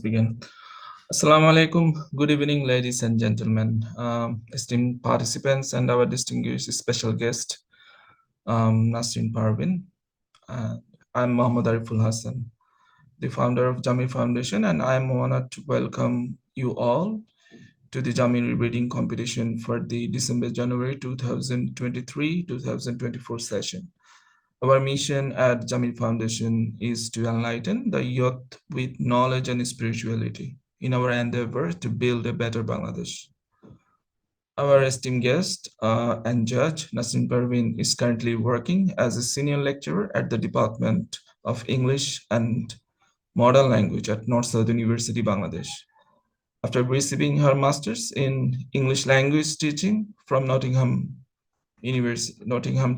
begin. Assalamu alaikum. Good evening, ladies and gentlemen, esteemed participants, and our distinguished special guest, Nasrin Pervin. Uh, I'm Muhammad Ariful Hasan, the founder of JAAMIR Foundation, and I'm honored to welcome you all to the JAAMIR reading competition for the December-January 2023-2024 session. Our mission at JAAMIR Foundation is to enlighten the youth with knowledge and spirituality in our endeavor to build a better Bangladesh. Our esteemed guest and judge, Nasrin Pervin, is currently working as a senior lecturer at the Department of English and Modern Language at North South University, Bangladesh. After receiving her master's in English language teaching from Nottingham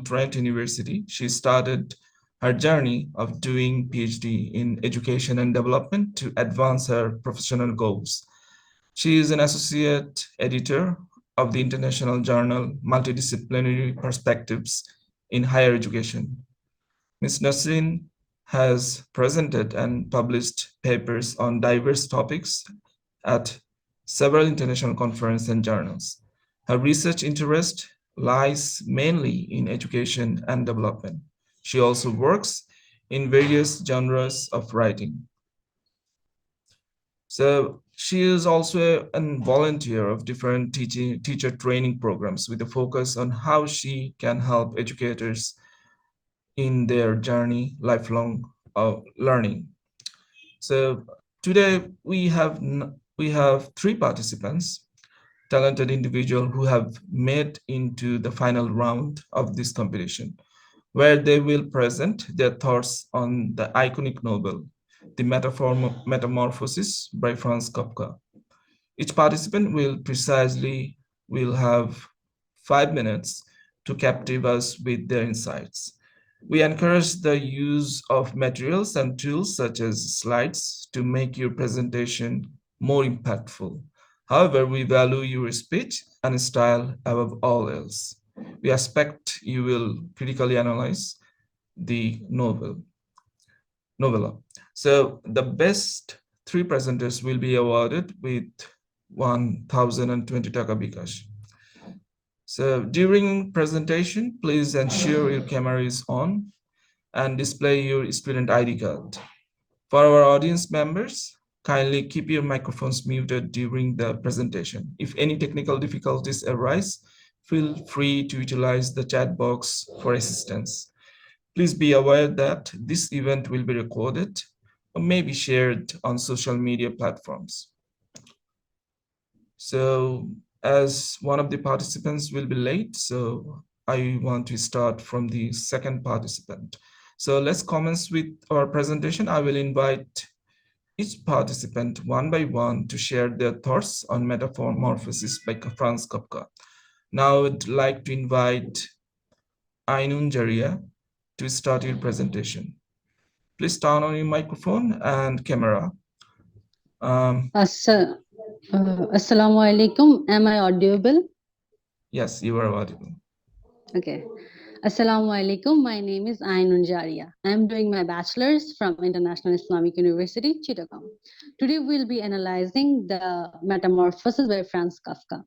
Trent University, she started her journey of doing PhD in education and development to advance her professional goals. She is an associate editor of the international journal Multidisciplinary Perspectives in Higher Education. Ms. Nasrin has presented and published papers on diverse topics at several international conferences and journals. Her research interest lies mainly in education and development. She also works in various genres of writing. So she is also a volunteer of different teacher training programs with a focus on how she can help educators in their journey, lifelong learning. So today we have three participants, talented individuals who have made into the final round of this competition, where they will present their thoughts on the iconic novel, The Metamorphosis by Franz Kafka. Each participant will have 5 minutes to captivate us with their insights. We encourage the use of materials and tools such as slides to make your presentation more impactful. However, we value your speech and style above all else. We expect you will critically analyze the novella. So the best three presenters will be awarded with 1,020 taka bikash. So during presentation, please ensure your camera is on and display your student ID card. For our audience members, kindly keep your microphones muted during the presentation. If any technical difficulties arise, feel free to utilize the chat box for assistance. Please be aware that this event will be recorded or may be shared on social media platforms. So as one of the participants will be late, so I want to start from the second participant. So let's commence with our presentation. I will invite each participant one by one to share their thoughts on Metamorphosis by Franz Kafka. Now I would like to invite Ainon Jaria to start your presentation. Please turn on your microphone and camera. Assalamu alaikum. Am I audible? Yes, you are audible. Okay. Assalamu alaikum. My name is Ainon Jaria. I am doing my bachelor's from International Islamic University, Chittagong. Today we'll be analyzing the Metamorphosis by Franz Kafka.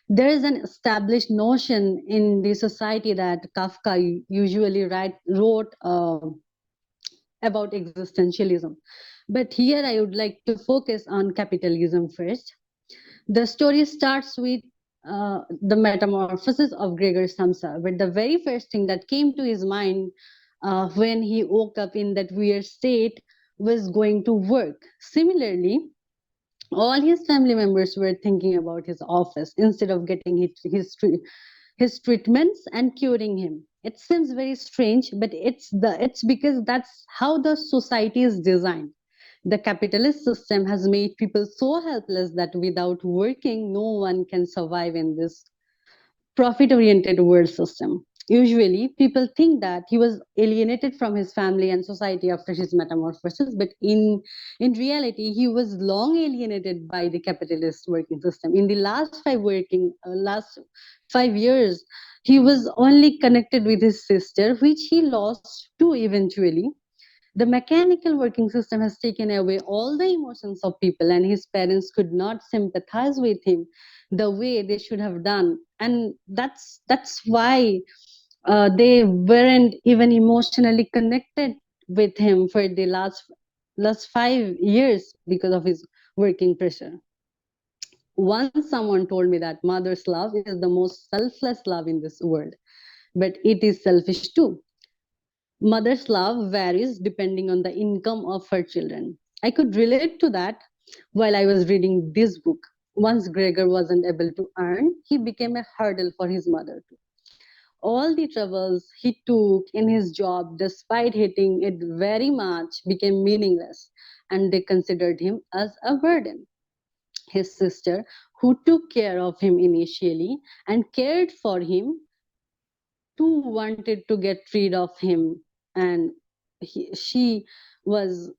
There is an established notion in the society that Kafka usually wrote about existentialism. But here I would like to focus on capitalism first. The story starts with the metamorphosis of Gregor Samsa, but the very first thing that came to his mind when he woke up in that weird state was going to work. Similarly, all his family members were thinking about his office instead of getting his treatments and curing him. It seems very strange, but it's because that's how the society is designed. The capitalist system has made people so helpless that without working, no one can survive in this profit oriented world system. Usually, people think that he was alienated from his family and society after his metamorphosis, but in reality, he was long alienated by the capitalist working system. In the last 5 years, he was only connected with his sister, which he lost too eventually. The mechanical working system has taken away all the emotions of people, and his parents could not sympathize with him the way they should have done. And that's why they weren't even emotionally connected with him for the last 5 years because of his working pressure. Once someone told me that mother's love is the most selfless love in this world, but it is selfish too. Mother's love varies depending on the income of her children. I could relate to that while I was reading this book. Once Gregor wasn't able to earn, he became a hurdle for his mother too. All the troubles he took in his job, despite hating it very much, became meaningless, and they considered him as a burden. His sister, who took care of him initially and cared for him, too wanted to get rid of him, and he, was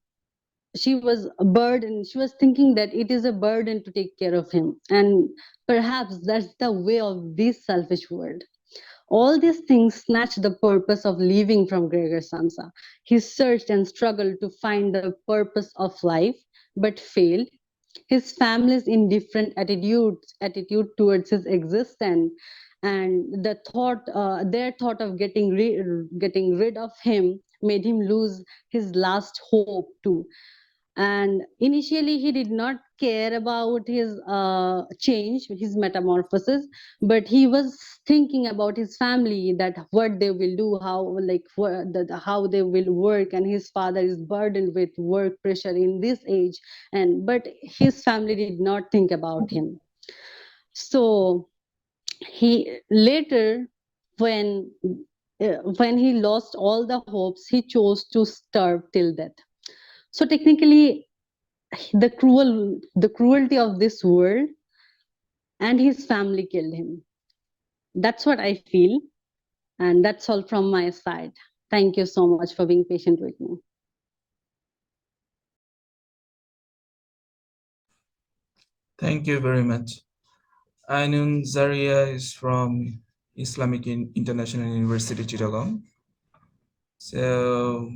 she was a burden. She was thinking that it is a burden to take care of him, and perhaps that's the way of this selfish world. All these things snatched the purpose of living from Gregor Samsa. He searched and struggled to find the purpose of life, but failed. His family's indifferent attitude towards his existence, and their thought of getting rid of him made him lose his last hope too. And initially he did not care about his change, his metamorphosis, but he was thinking about his family, that what they will do, how they will work, and his father is burdened with work pressure in this age, and but his family did not think about him. So he later, when when he lost all the hopes, he chose to starve till death. So technically, the cruelty of this world and his family killed him. That's what I feel, and that's all from my side. Thank you so much for being patient with me. Thank you very much. Ainon Zaria is from Islamic International University, Chittagong. So,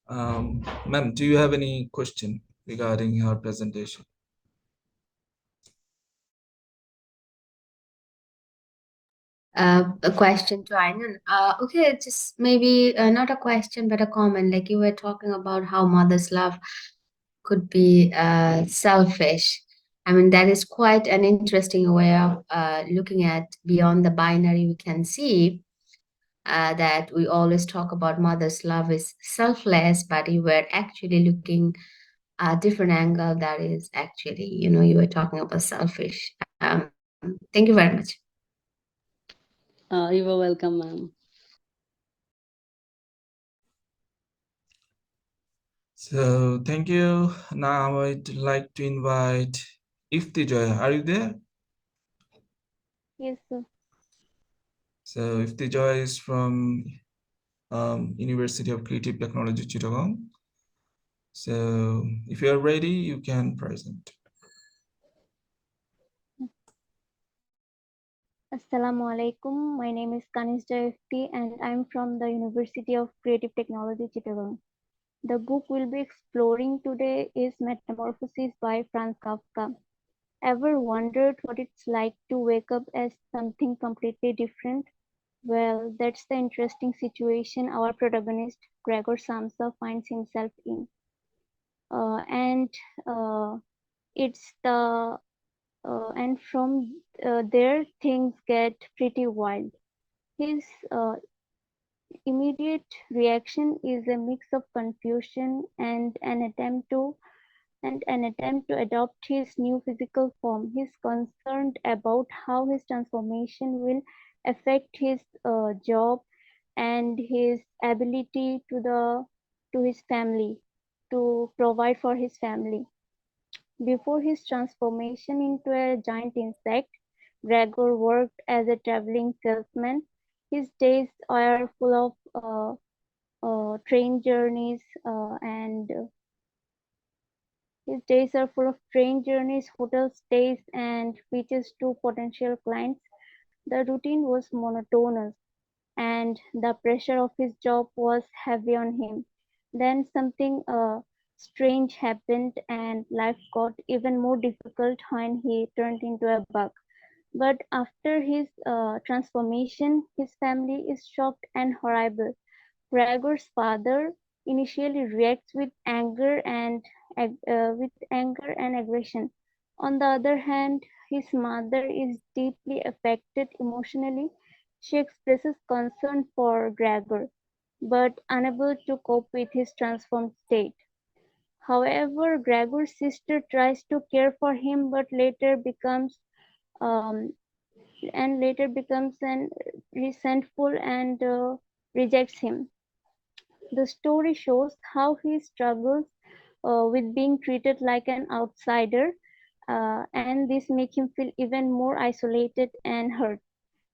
ma'am, do you have any question regarding her presentation? A question to Ainon. Okay, just maybe not a question, but a comment. Like you were talking about how mother's love could be selfish. I mean, that is quite an interesting way of looking at beyond the binary. We can see that we always talk about mother's love is selfless, but you were actually looking a different angle that is actually, you were talking about selfish. Thank you very much. You are welcome, ma'am. So, thank you. Now I'd like to invite Ifty Joya. Are you there? Yes, sir. So, Ifty Joya is from University of Creative Technology, Chittagong. So, if you are ready, you can present. Assalamu alaikum. My name is Kaniz Ifty and I'm from the University of Creative Technology, Chittagong. The book we'll be exploring today is Metamorphosis by Franz Kafka. Ever wondered what it's like to wake up as something completely different? Well, that's the interesting situation our protagonist, Gregor Samsa, finds himself in. And it's the and from there things get pretty wild. His immediate reaction is a mix of confusion and an attempt to adopt his new physical form. He's concerned about how his transformation will affect his job and his ability to his family to provide for his family. Before his transformation into a giant insect, Gregor worked as a traveling salesman. His days are full of train journeys, and his days are full of train journeys, hotel stays, and pitches to potential clients. The routine was monotonous, and the pressure of his job was heavy on him. Then something strange happened, and life got even more difficult when he turned into a bug. But after his transformation, his family is shocked and horrible. Gregor's father initially reacts with anger and aggression. On the other hand, his mother is deeply affected emotionally. She expresses concern for Gregor, but unable to cope with his transformed state. However, Gregor's sister tries to care for him, but um, later becomes an resentful and rejects him. The story shows how he struggles with being treated like an outsider, and this makes him feel even more isolated and hurt.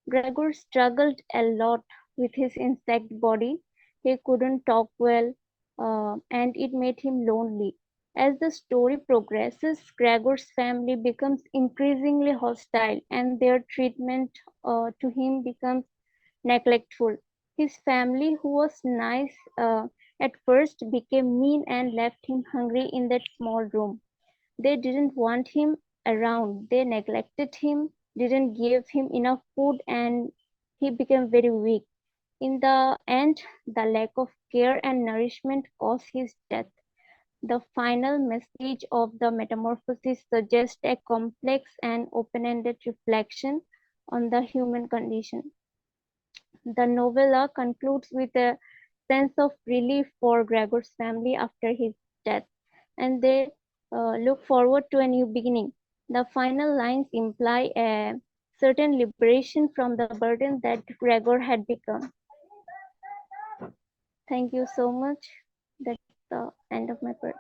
Gregor struggled a lot with his insect body. He couldn't talk well, and it made him lonely. As the story progresses, Gregor's family becomes increasingly hostile, and their treatment to him becomes neglectful. His family, who was nice at first, became mean and left him hungry in that small room. They didn't want him around. They neglected him, didn't give him enough food, and he became very weak. In the end, the lack of care and nourishment caused his death. The final message of the metamorphosis suggests a complex and open ended reflection on the human condition. The novella concludes with a sense of relief for Gregor's family after his death, and they look forward to a new beginning. The final lines imply a certain liberation from the burden that Gregor had become. Thank you so much. That's the end of my part.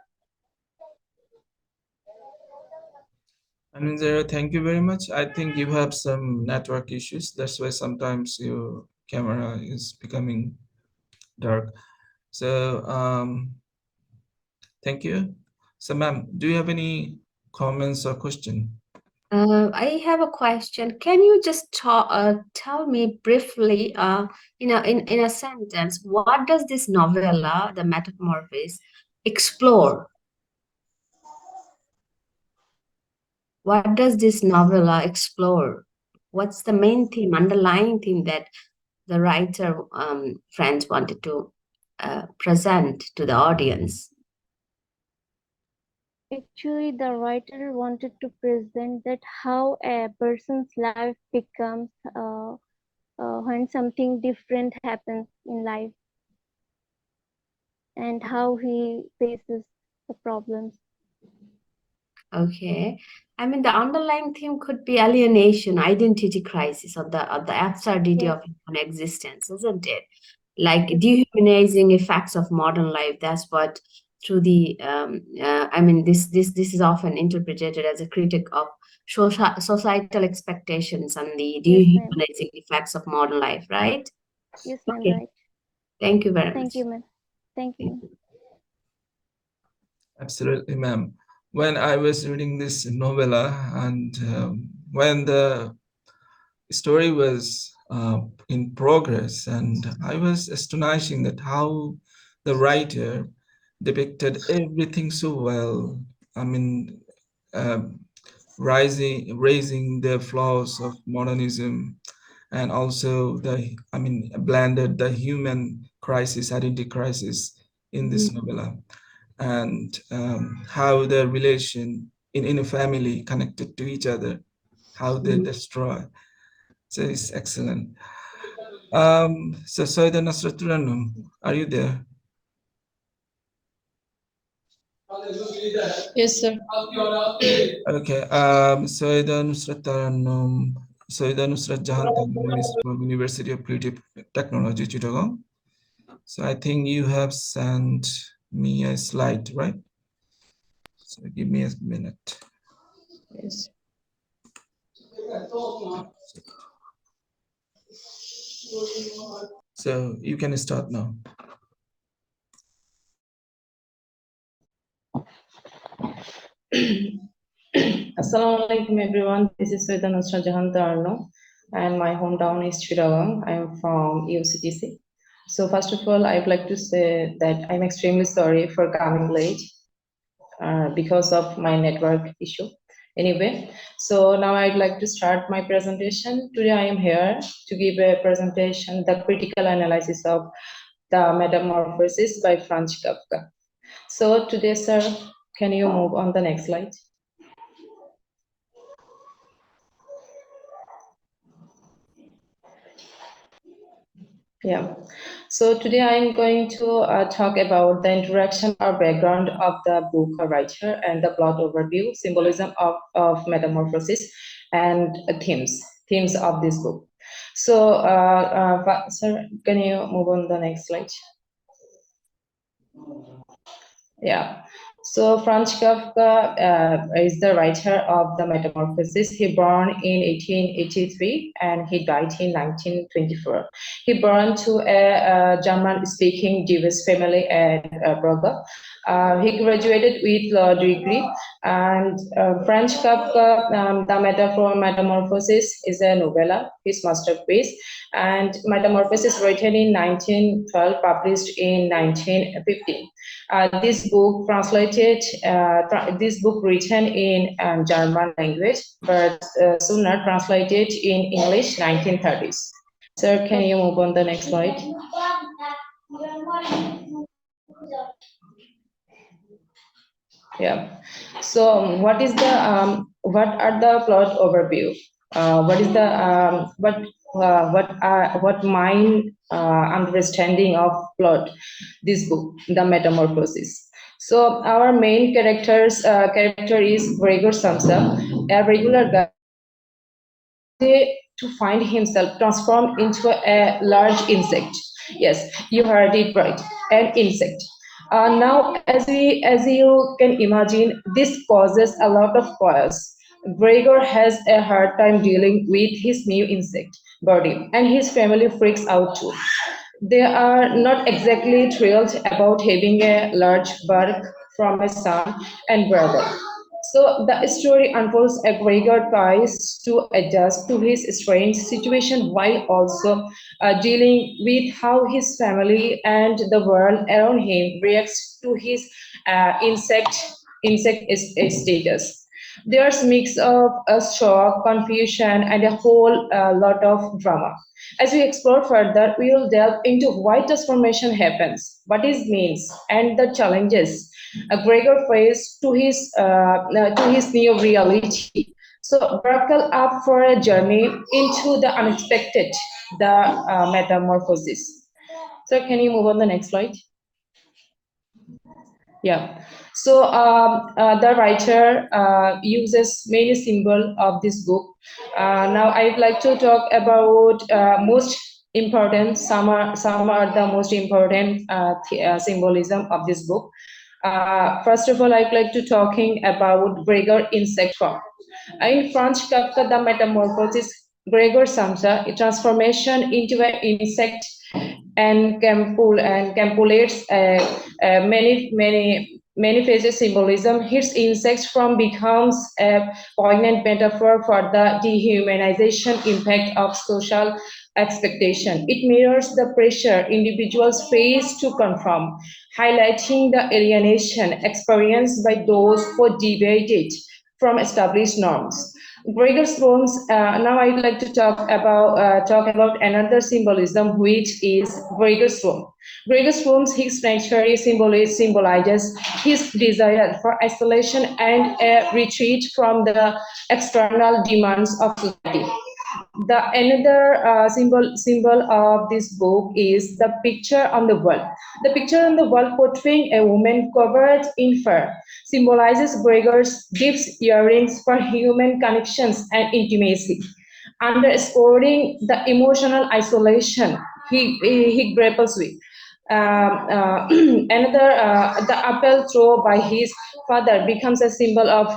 I mean, Zara, thank you very much. I think you have some network issues. That's why sometimes your camera is becoming dark. So, thank you. So, ma'am, do you have any comments or question? I have a question. Can you just tell me briefly, in a sentence, what does this novella, The Metamorphosis, explore? What does this novella explore? What's the main theme, underlying theme that the writer friends wanted to present to the audience? Actually, the writer wanted to present that how a person's life becomes when something different happens in life and how he faces the problems. Okay. I mean, the underlying theme could be alienation, identity crisis, or the absurdity Yes, of human existence, isn't it? Like yes, dehumanizing effects of modern life. That's what through the I mean, this is often interpreted as a critic of societal expectations and the yes, ma'am. dehumanizing effects of modern life, right? Yes, ma'am, Okay. right. Thank you very Thank much. you, ma'am. Thank you, ma'am. Absolutely, ma'am. When I was reading this novella and when the story was in progress, and I was astonishing that how the writer depicted everything so well. I mean, um, raising the flaws of modernism, and also I mean, blended the human crisis, identity crisis in this Mhm. novella, and how the relation in a family connected to each other, how they Mhm. destroy. So it's excellent. So Syeda Nusrat, are you there? Yes, sir. Okay. Syeda Nusrat Tarannum, Syeda Nusrat Jahan is from University of Creative Technology, Chittagong. So I think you have sent me a slide, right? So give me a minute. Yes. So you can start now. Assalamualaikum everyone. This is Syeda Jahan, and my hometown is Chittagong. I am from UCTC. So first of all, I would like to say that I'm extremely sorry for coming late because of my network issue. Anyway, so now I'd like to start my presentation. Today I am here to give a presentation, the critical analysis of the Metamorphosis by Franz Kafka. So today, sir, can you move on the next slide? Yeah. So today I'm going to talk about the introduction or background of the book or writer and the plot overview, symbolism of metamorphosis, and themes of this book. So, sir, can you move on the next slide? Yeah. So Franz Kafka is the writer of the Metamorphosis. He born in 1883 and he died in 1924. He born to a German-speaking Jewish family at Prague. He graduated with law degree, and Franz Kafka, the metaphor Metamorphosis is a novella, his masterpiece, and Metamorphosis written in 1912, published in 1915. This book translated, this book written in German language, but sooner translated in English 1930s. Sir, can you move on the next slide? Yeah. So, what is the what are the plot overview? What is the what my understanding of plot? This book, The Metamorphosis. So, our main character is Gregor Samsa, a regular guy to find himself transformed into a large insect. Yes, you heard it right, an insect. Now, as you can imagine, this causes a lot of chaos. Gregor has a hard time dealing with his new insect body, and his family freaks out too. They are not exactly thrilled about having a large bark from a son and brother. So the story unfolds as Gregor tries to adjust to his strange situation while also dealing with how his family and the world around him reacts to his insect status. There's a mix of a shock, confusion, and a whole lot of drama. As we explore further, we will delve into why transformation happens, what it means, and the challenges Gregor faced to his new reality. So buckle up for a journey into the unexpected, the metamorphosis. So can you move on the next slide? Yeah. So the writer uses many symbols of this book. Now I'd like to talk about most important. Some are the most important symbolism of this book. First of all, I'd like to talking about Gregor insect form. In Franz Kafka, The Metamorphosis, Gregor Samsa, a transformation into an insect and campulates many phases symbolism. His insect form becomes a poignant metaphor for the dehumanization impact of social expectation. It mirrors the pressure individuals face to conform, highlighting the alienation experienced by those who deviated from established norms. Gregor's forms. Now I'd like to talk about another symbolism, which is Gregor's form. Gregor's forms, his nature symbolizes his desire for isolation and a retreat from the external demands of society. The another symbol of this book is the picture on the wall. The picture on the wall portraying a woman covered in fur symbolizes Gregor's deep yearnings for human connections and intimacy, underscoring the emotional isolation he grapples with. The apple thrown by his father becomes a symbol of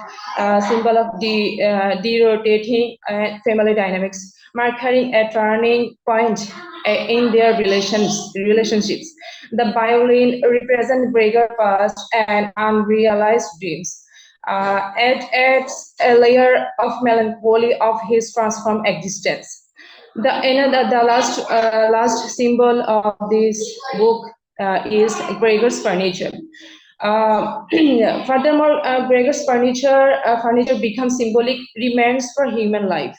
derotating family dynamics, marking a turning point in their relationships. The violin represents Gregor's past and unrealized dreams. It adds a layer of melancholy of his transformed existence. The last symbol of this book is Gregor's furniture. Furthermore, Gregor's furniture becomes symbolic remains for human life,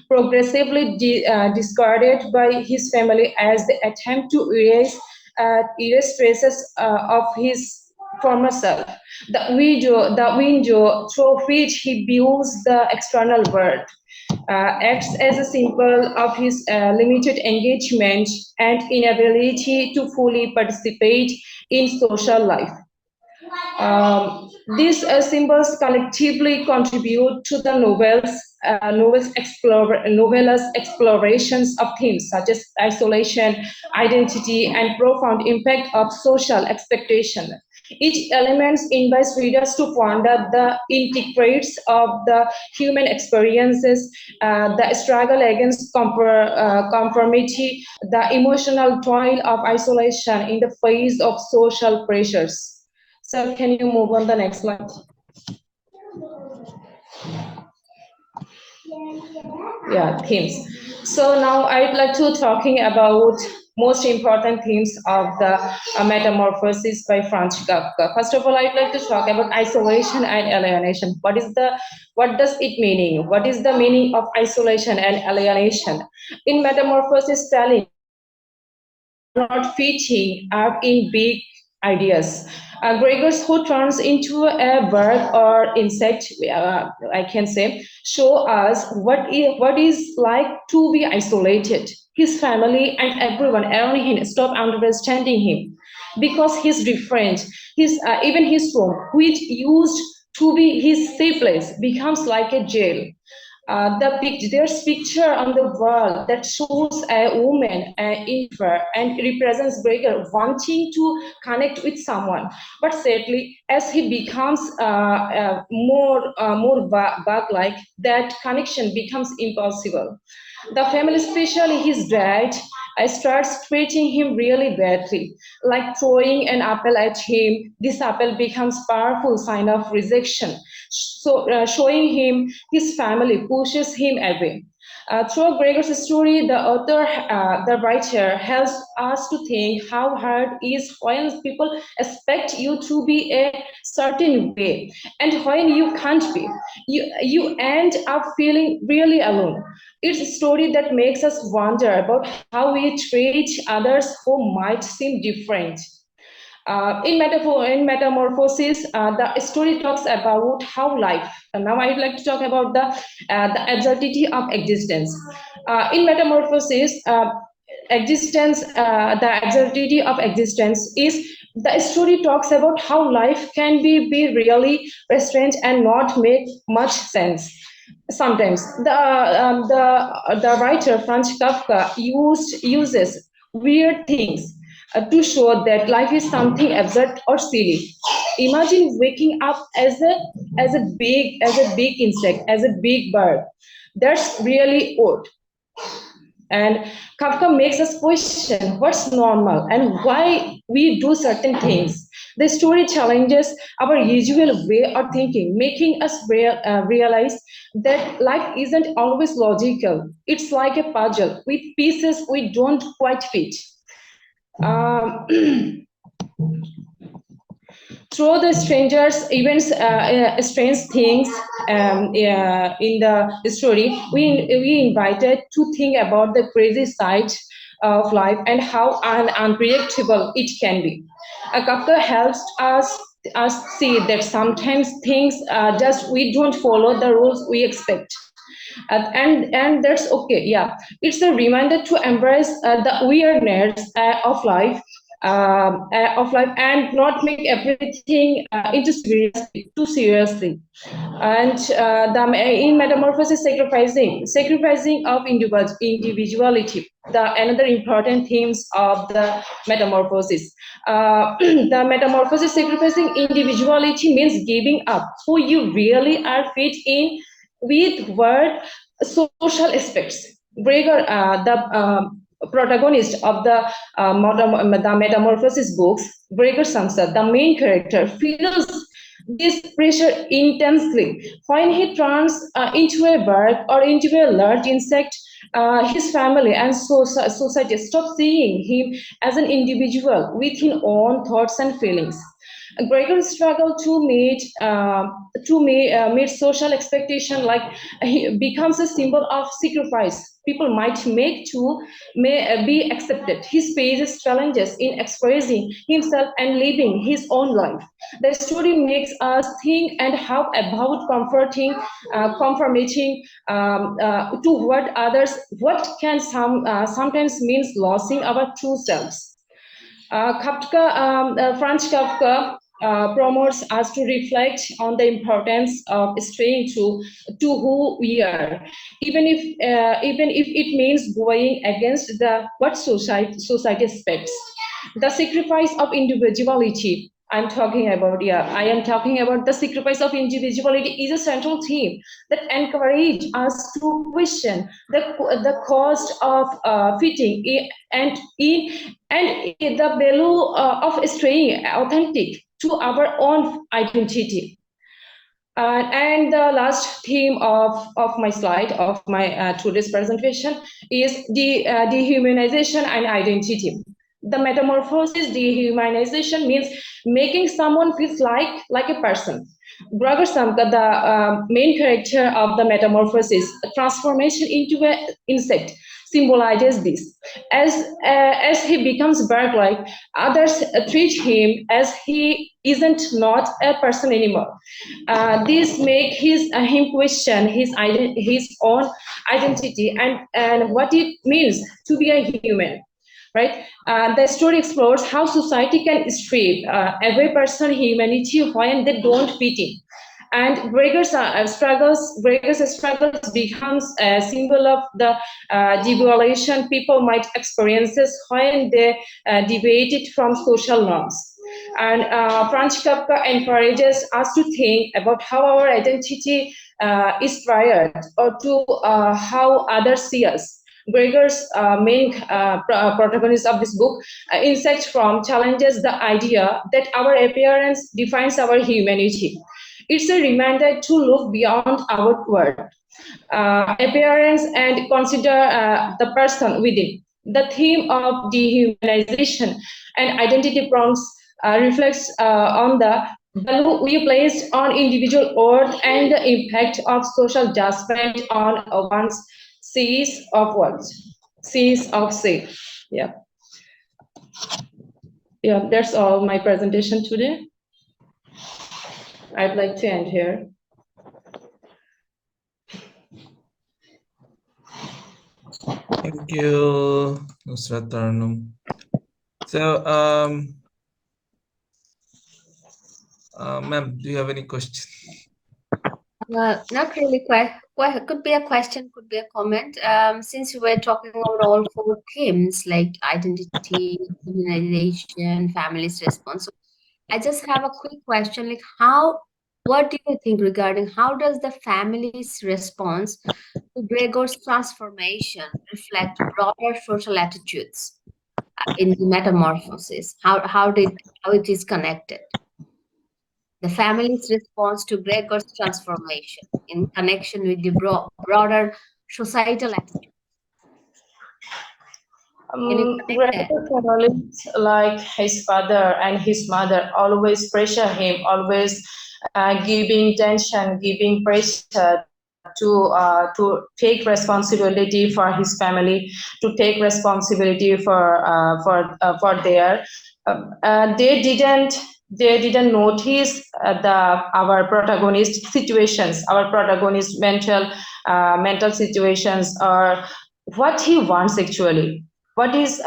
progressively discarded by his family as they attempt to erase traces of his former self. The window through which he views the external world acts as a symbol of his limited engagement and inability to fully participate in social life. These symbols collectively contribute to the novel's explorations of themes such as isolation, identity, and profound impact of social expectation. Each element invites readers to ponder the intricacies of the human experiences, the struggle against conformity, the emotional toil of isolation in the face of social pressures. So can you move on the next slide? Yeah, themes. So now I'd like to talking about most important themes of the Metamorphosis by Franz Kafka. First of all, I'd like to talk about isolation and alienation. What does it mean? What is the meaning of isolation and alienation? In Metamorphosis, telling not fitting up in big ideas. Gregors, who turns into a bird or insect, I can say, show us what is like to be isolated. His family and everyone around him stop understanding him because he's different. Even his room, which used to be his safe place, becomes like a jail. There's picture on the wall that shows a woman in fur and represents Gregor wanting to connect with someone. But sadly, as he becomes more bug-like, that connection becomes impossible. The family, especially his dad, starts treating him really badly, like throwing an apple at him. This apple becomes powerful sign of rejection. So showing him his family pushes him away. Through Gregor's story, the writer helps us to think how hard it is when people expect you to be a certain way, and when you can't be, you end up feeling really alone. It's a story that makes us wonder about how we treat others who might seem different. In Metamorphosis, the story talks about how life. And now I'd like to talk about the absurdity of existence. In Metamorphosis, the absurdity of existence is the story talks about how life can be really restrained and not make much sense. Sometimes the writer Franz Kafka uses weird things to show that life is something absurd or silly. Imagine waking up as a big insect, as a big bird. That's really odd. And Kafka makes us question what's normal and why we do certain things. The story challenges our usual way of thinking, making us realize that life isn't always logical. It's like a puzzle with pieces we don't quite fit. Um, through the strangers events, strange things in the story, we invited to think about the crazy side of life and how unpredictable it can be. Kafka helps us see that sometimes things just we don't follow the rules we expect. And that's okay. Yeah, it's a reminder to embrace the weirdness of life and not make everything into too seriously. And in Metamorphosis, sacrificing of individuality, the another important themes of the Metamorphosis. The Metamorphosis, sacrificing individuality means giving up who you really are fit in with word social aspects. Gregor, the protagonist of the Metamorphosis books, Gregor Samsa, the main character, feels this pressure intensely. When he turns into a bird or into a large insect, his family and society stop seeing him as an individual with his own thoughts and feelings. Gregor struggle to meet social expectation, like he becomes a symbol of sacrifice people might make to be accepted. He faces challenges in expressing himself and living his own life. The story makes us think and how about conforming to what can sometimes means losing our true selves. Franz Kafka promotes us to reflect on the importance of staying true to who we are, even if it means going against the what society expects. The sacrifice of individuality. I am talking about the sacrifice of individuality is a central theme that encourages us to question the cost of fitting and the value of staying authentic to our own identity. And the last theme of my slide, of my today's presentation, is the dehumanization and identity. The metamorphosis, dehumanization, means making someone feel like a person. Gregor Samsa, the main character of the metamorphosis, transformation into an insect, symbolizes this. As he becomes bird-like, others treat him as he isn't not a person anymore. This makes him question his own identity and what it means to be a human. Right? The story explores how society can strip every person humanity when they don't fit in. And Gregor's struggles becomes a symbol of the devaluation people might experience when they deviated from social norms. And Franz Kafka encourages us to think about how our identity is tried or to how others see us. Gregor's main protagonist of this book, Insect From, challenges the idea that our appearance defines our humanity. It's a reminder to look beyond outward appearance and consider the person within. The theme of dehumanization and identity prompts reflects on the value we place on individual worth and the impact of social judgment on one's sees of what? Sees of say. Yeah. Yeah, that's all my presentation today. I'd like to end here. Thank you, Nusrat, Tarannum. So, ma'am, do you have any questions? Not really. Could be a question, could be a comment. Since we were talking about all four themes like identity, humanization, family's response, so I just have a quick question. Like, what do you think regarding how does the family's response to Gregor's transformation reflect broader social attitudes in the metamorphosis? How it is connected? The family's response to Gregor's transformation in connection with the broader societal attitude. Gregor families, like his father and his mother, always pressure him, always giving tension, giving pressure to take responsibility for his family, to take responsibility for their. They didn't notice our protagonist situations, our protagonist mental situations, or what he wants actually, what his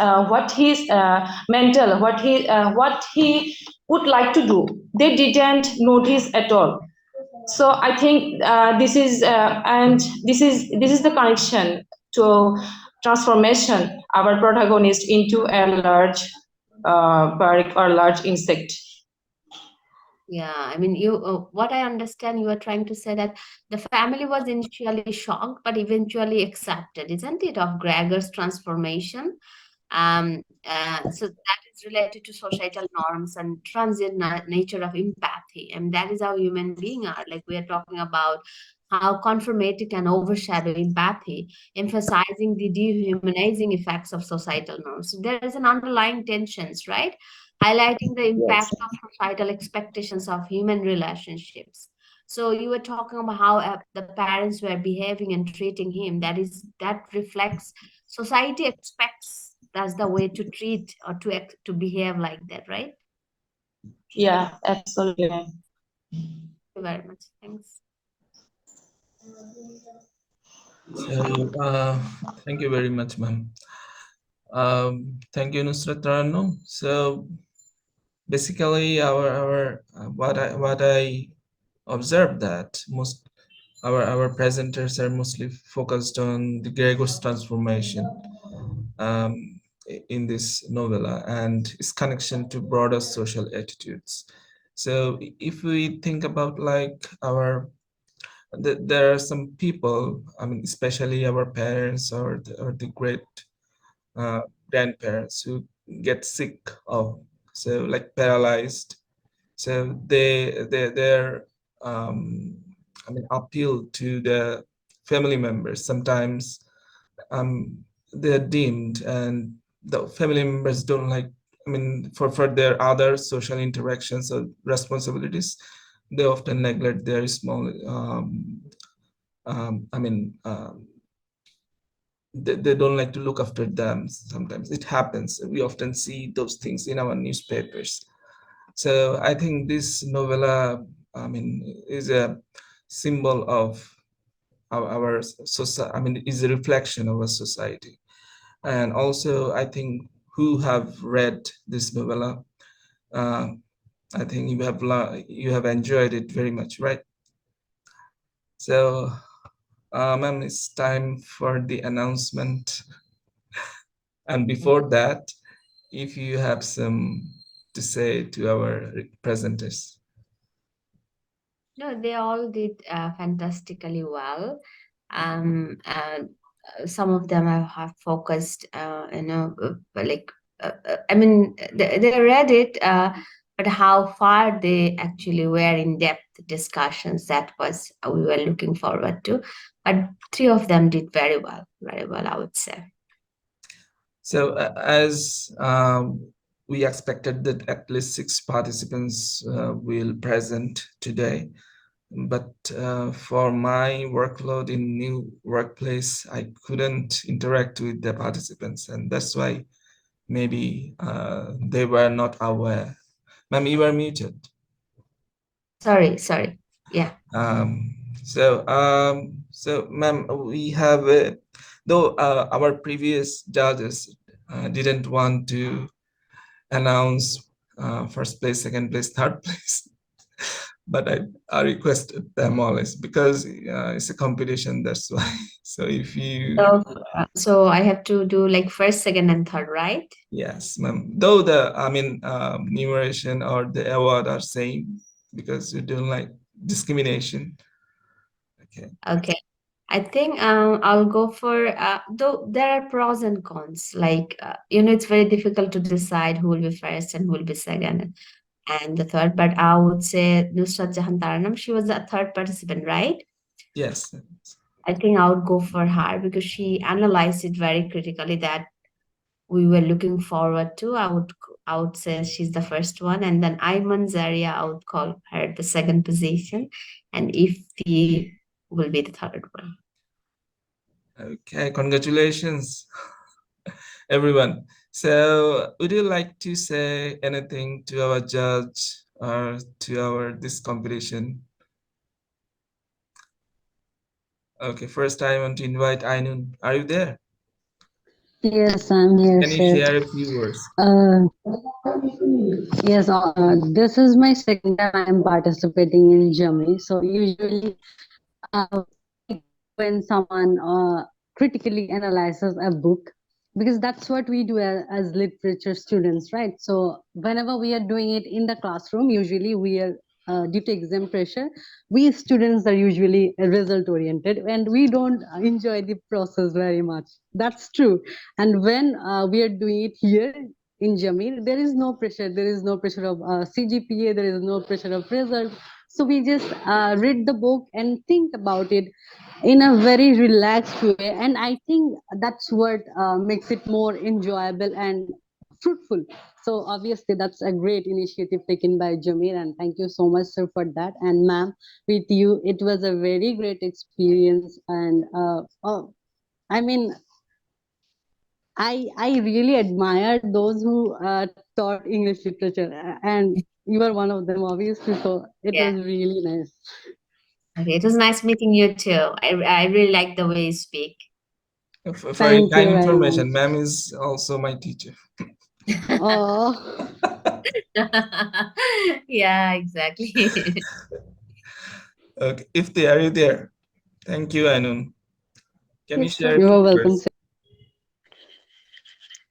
mental, what he would like to do. They didn't notice at all. So I think this is the connection to transformation our protagonist into a large bird or large insect. Yeah, I mean, what I understand, you are trying to say that the family was initially shocked, but eventually accepted, isn't it, of Gregor's transformation? So that is related to societal norms and transient nature of empathy, and that is how human beings are. Like we are talking about how conformity can overshadow empathy, emphasizing the dehumanizing effects of societal norms. So there is an underlying tensions, right? Highlighting the impact Yes. of societal expectations of human relationships. So you were talking about how the parents were behaving and treating him. That reflects society expects that's the way to treat or to behave like that, right? Yeah, absolutely. Thank you very much. Thanks. So, thank you very much, ma'am. Thank you, Nusrat Tarannum. So, basically, our what I observed that most our presenters are mostly focused on the Gregor's transformation um, in this novella and its connection to broader social attitudes. So, if we think about like there are some people, I mean, especially our parents or the great uh, grandparents who get sick of, so like paralyzed. So they're I mean appeal to the family members. Sometimes they're deemed and the family members don't like, I mean, for their other social interactions or responsibilities, they often neglect their small I mean, they don't like to look after them. Sometimes it happens. We often see those things in our newspapers. So I think this novella, I mean, is a symbol of our society. I mean, is a reflection of our society. And also, I think who have read this novella, uh, I think you have enjoyed it very much, right? So, ma'am, it's time for the announcement. And before that, if you have some to say to our presenters. No, they all did fantastically well. Some of them have focused, I mean, they read it, but how far they actually were in depth discussions, that was we were looking forward to. But three of them did very well, I would say. So as we expected that at least 6 participants will present today, but for my workload in new workplace, I couldn't interact with the participants, and that's why maybe they were not aware. Ma'am, you were muted. Sorry. Yeah. So, ma'am, we have, though our previous judges didn't want to announce first place, second place, third place, but I requested them always because it's a competition. That's why. So if you, So I have to do like first, second, and third, right? yes, ma'am. Though the, I mean, numeration or the award are same because you don't like discrimination. Okay. Okay. I think I'll go for though there are pros and cons. Like it's very difficult to decide who will be first and who will be second and the third. But I would say Nusrat Jahan Tarannum, she was the third participant, right? Yes. I think I would go for her because she analyzed it very critically that we were looking forward to. I would say she's the first one, and then Ainon Jaria, I would call her the second position, and Ifty will be the third one. Okay, congratulations, everyone. So, would you like to say anything to our judge or to our this competition? Okay, first I want to invite Ainun. Are you there? Yes, I'm here, Can you sir. share a few words? Yes, this is my second time I'm participating in JAAMIR. So usually, like when someone critically analyzes a book, because that's what we do as literature students, right? So whenever we are doing it in the classroom, usually we are due to exam pressure, we students are usually result oriented and we don't enjoy the process very much. That's true. And when we are doing it here in JAAMIR, there is no pressure. There is no pressure of CGPA. There is no pressure of result. So we just read the book and think about it in a very relaxed way, and I think that's what makes it more enjoyable and fruitful. So obviously that's a great initiative taken by Jameer, and thank you so much, sir, for that. And ma'am, with you it was a very great experience. And I mean, I really admire those who taught English literature, and you are one of them, obviously. So it Yeah. was really nice. Okay, it was nice meeting you too. I really like the way you speak. For your Thank kind you very much. information, ma'am is also my teacher. Oh, Yeah, exactly. Okay, Ifty, are you there? Thank you, Ainon. Can you Yes, sir. share a you few are welcome, words? sir.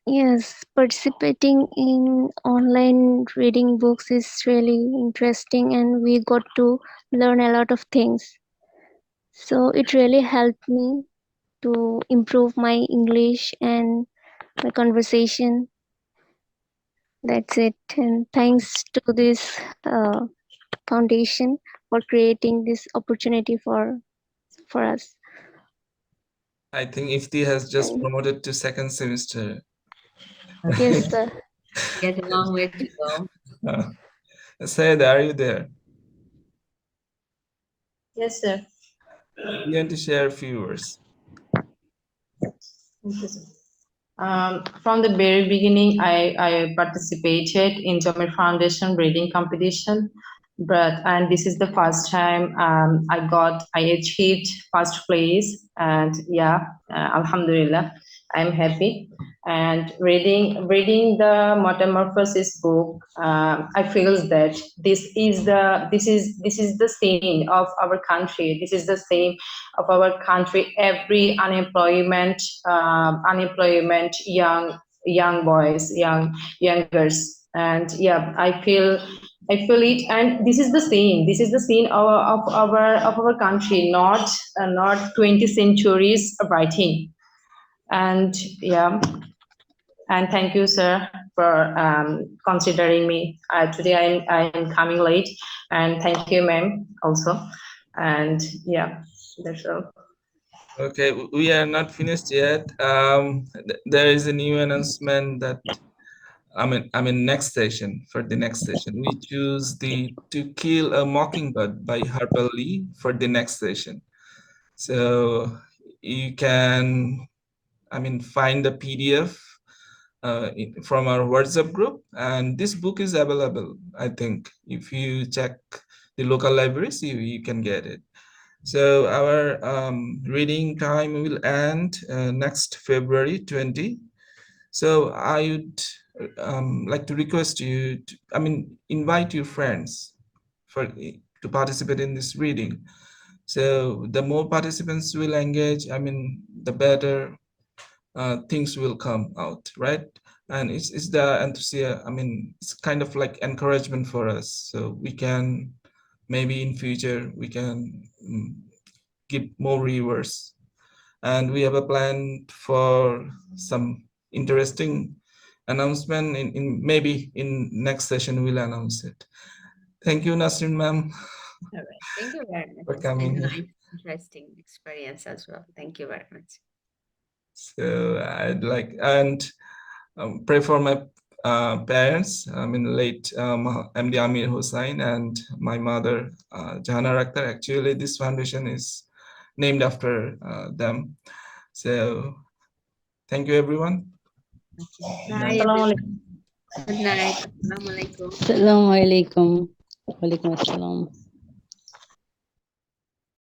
Yes, participating in online reading books is really interesting, and we got to learn a lot of things. So it really helped me to improve my English and my conversation. That's it. And thanks to this foundation for creating this opportunity for us. I think Ifty has just And promoted to second semester. yes, Right? sir. Get a long way to go. Uh, Syeda, are you there? Yes, sir. You want to share a few words? Thank you, sir. From the very beginning, I participated in JAAMIR Foundation reading competition, and this is the first time I achieved first place, and yeah, Alhamdulillah, I'm happy. And reading the Metamorphosis book, I feel that this is the scene of our country. This is the same of our country. Every unemployment young boys, young girls, and yeah, I feel it. And this is the scene of our country, not 20th centuries writing. And yeah, and thank you, sir, for considering me. Today I'm coming late, and thank you, ma'am, also. And yeah, that's all. Okay, we are not finished yet. There is a new announcement that next session. For the next session, we choose the To Kill a Mockingbird by Harper Lee for the next session. So you can, find the PDF from our WhatsApp group, and this book is available. I think if you check the local libraries, you can get it. So our reading time will end next February 20. So I would like to request you to, invite your friends to participate in this reading. So the more participants will engage, the better things will come out, right? And it's the enthusiasm. It's kind of like encouragement for us. So we can maybe in future we can give more reviewers, and we have a plan for some interesting announcement in maybe in next session we'll announce it. Thank you, Nasrin ma'am, All right. Thank you very much. for It's been coming a here. nice, interesting experience as well. Thank you very much. So I'd like and pray for my parents, late MD Amir Hussain and my mother, Jahan. Actually, this foundation is named after them. So thank you, everyone. Okay. Good Bye, night. Assalamu everyone. alaikum. Good night. Assalamu alaikum. Assalamu alaikum. Walaikum assalam.